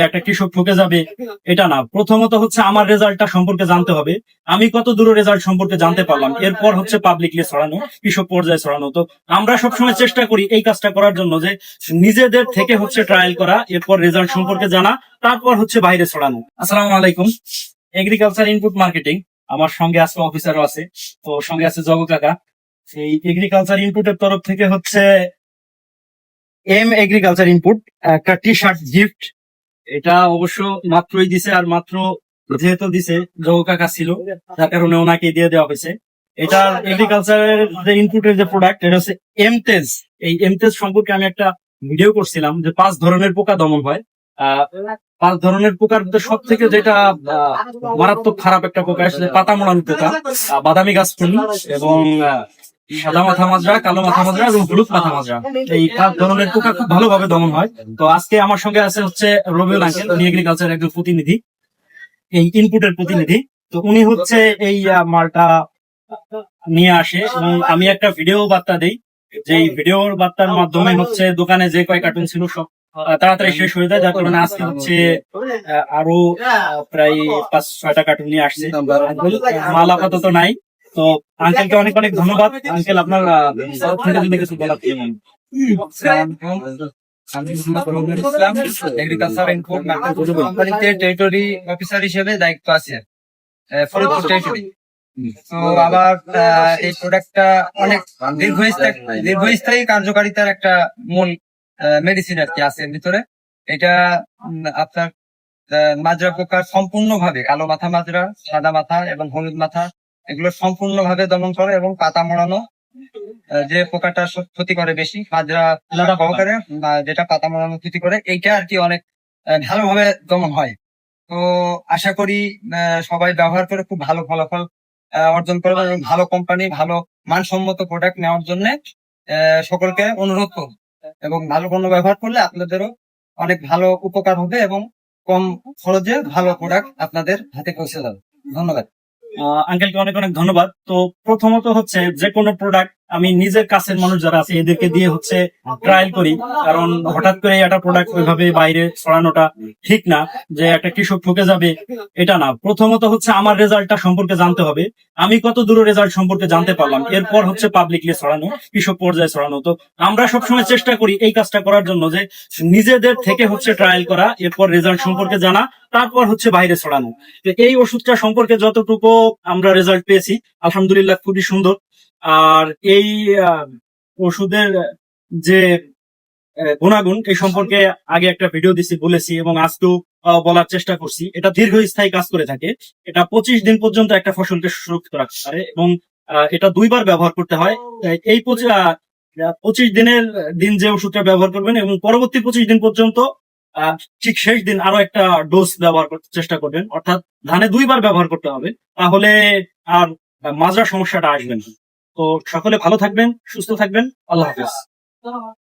একটা কৃষক ঠকে যাবে এটা না। প্রথমত হচ্ছে আমার রেজাল্টটা সম্পর্কে জানতে হবে, আমি কত দূর রেজাল্ট সম্পর্কে জানতে পারলাম, এরপর হচ্ছে পাবলিকলি ছড়ানো, কৃষক পর্যায়ে ছড়ানো। তো আমরা সবসময় চেষ্টা করি এই কাজটা করার জন্য, যে নিজেদের থেকে হচ্ছে ট্রায়াল করা, এরপর রেজাল্ট সম্পর্কে জানা, তারপর হচ্ছে বাইরে ছড়ানো। আসসালামু আলাইকুম। এগ্রিকালচার ইনপুট মার্কেটিং, আমার সঙ্গে আজকে অফিসারও আছে, তো সঙ্গে আছে জগ কাকা। এই এগ্রিকালচার ইনপুটের তরফ থেকে হচ্ছে এগ্রিকালচার ইনপুট একটা টি শার্ট গিফট। এটা অবশ্য মাত্রই দিছে, আর মাত্র যেহেতু দিছে জগ কাকা ছিল, যার কারণে ওনাকে দিয়ে দেওয়া হয়েছে। এটা এগ্রিকালচারের যে ইনপুটের যে প্রোডাক্ট, এটা হচ্ছে এমতেজ। এই এমতেজ সম্পর্কে আমি একটা ভিডিও করছিলাম, যে 5 ধরনের পোকা দমন হয়। 5 ধরনের পোকার মধ্যে সব থেকে যেটা মারাত্মক খারাপ একটা পোকা, আসলে পাতা মোড়ানো পোকা, বাদামি গাছ ফুল, এবং সাদা মাথা মাজরা, কালো মাথা মাজরা এবং হলুদ মাথা মাজরা। এই 5 ধরনের পোকা খুব ভালোভাবে দমন হয়। তো আজকে আমার সঙ্গে আছে হচ্ছে রবিউল আঙ্কেল, উনি এগ্রিকালচার একজন প্রতিনিধি, এই ইনপুটের প্রতিনিধি। তো উনি হচ্ছে এই মালটা নিয়ে আসে, এবং আমি একটা ভিডিও বার্তা দেই, যে ভিডিওর বার্তার মাধ্যমে হচ্ছে দোকানে যে কয় কার্টুন ছিল সব তাড়াতাড়ি শেষ হয়ে যায়, যার কারণে আজকে হচ্ছে আরো প্রায় 5-6টা কার্টুন নিয়ে আসছে। মাল আপাতত নাই। তো আঙ্কেলকে অনেক অনেক ধন্যবাদ। আঙ্কেল, আপনার যদি কিছু বলার থাকে। আমি মোহাম্মদ ইসলাম, এগ্রিকালচার ইনপুট কোম্পানিতে টেরিটরি অফিসার হিসেবে দায়িত্ব আছে ফরিদপুর টেরিটরি। তো আমার এই প্রোডাক্টটা অনেক দীর্ঘস্থায়ী কার্যকারিতার একটা মূল মেডিসিন আর কি আছে এর ভিতরে। এটা আপনার মাজরা পোকার সম্পূর্ণভাবে, কালো মাথা মাজরা, সাদা মাথা এবং হলুদ মাথা, এগুলো সম্পূর্ণভাবে দমন করে, এবং পাতা মোড়ানো যে পোকাটা ক্ষতি করে বেশি, মাজরা সহকারে যেটা পাতা মোড়ানো ক্ষতি করে, এইটা আর কি অনেক ভালোভাবে দমন হয়। তো আশা করি সবাই ব্যবহার করে খুব ভালো ফলাফল অর্জন করবে, এবং ভালো কোম্পানি, ভালো মানসম্মত প্রোডাক্ট নেওয়ার জন্য সকলকে অনুরোধ করব। এবং ভালো পণ্য ব্যবহার করলে আপনাদেরও অনেক ভালো উপকার হবে, এবং কম খরচে ভালো প্রোডাক্ট আপনাদের হাতে পৌঁছে যাবে। ধন্যবাদ। আঙ্কেলকে অনেক অনেক ধন্যবাদ। তো প্রথমত হচ্ছে যে কোনো প্রোডাক্ট আমি নিজের কাছের মানুষ যারা আছে এদেরকে দিয়ে হচ্ছে ট্রায়াল করি, কারণ হঠাৎ করে একটা প্রোডাক্ট ওইভাবে বাইরে ছড়ানোটা ঠিক না, যে একটা কৃষক ঠকে যাবে এটা না। প্রথমত হচ্ছে আমার রেজাল্টটা সম্পর্কে জানতে হবে, আমি কত দূর রেজাল্ট সম্পর্কে জানতে পারলাম, এরপর হচ্ছে পাবলিকলি ছড়ানো, কৃষক পর্যায়ে ছড়ানো। তো আমরা সবসময় চেষ্টা করি এই কাজটা করার জন্য, যে নিজেদের থেকে হচ্ছে ট্রায়াল করা, এরপর রেজাল্ট সম্পর্কে জানা, তারপর হচ্ছে বাইরে ছড়ানো। তো এই ওষুধটা সম্পর্কে যতটুকু আমরা রেজাল্ট পেয়েছি, আলহামদুলিল্লাহ খুবই সুন্দর। আর এই ওষুধের যে গুণাগুণ, এই সম্পর্কে আগে একটা ভিডিও দিছি, বলেছি, এবং আজকেও বলার চেষ্টা করছি। এটা দীর্ঘস্থায়ী কাজ করে থাকে। এটা 25 দিন পর্যন্ত একটা ফসলকে সুরক্ষিত রাখতে পারে, এবং এটা 2বার ব্যবহার করতে হয়। এই 25 দিনের দিন যে ওষুধটা ব্যবহার করবেন, এবং পরবর্তী 25 দিন পর্যন্ত ঠিক শেষ দিন আরো একটা ডোজ ব্যবহার করতে চেষ্টা করবেন, অর্থাৎ ধানে 2বার ব্যবহার করতে হবে, তাহলে আর মাজরা সমস্যাটা আসবে না। তো সকলে ভালো থাকবেন, সুস্থ থাকবেন। আল্লাহ হাফেজ।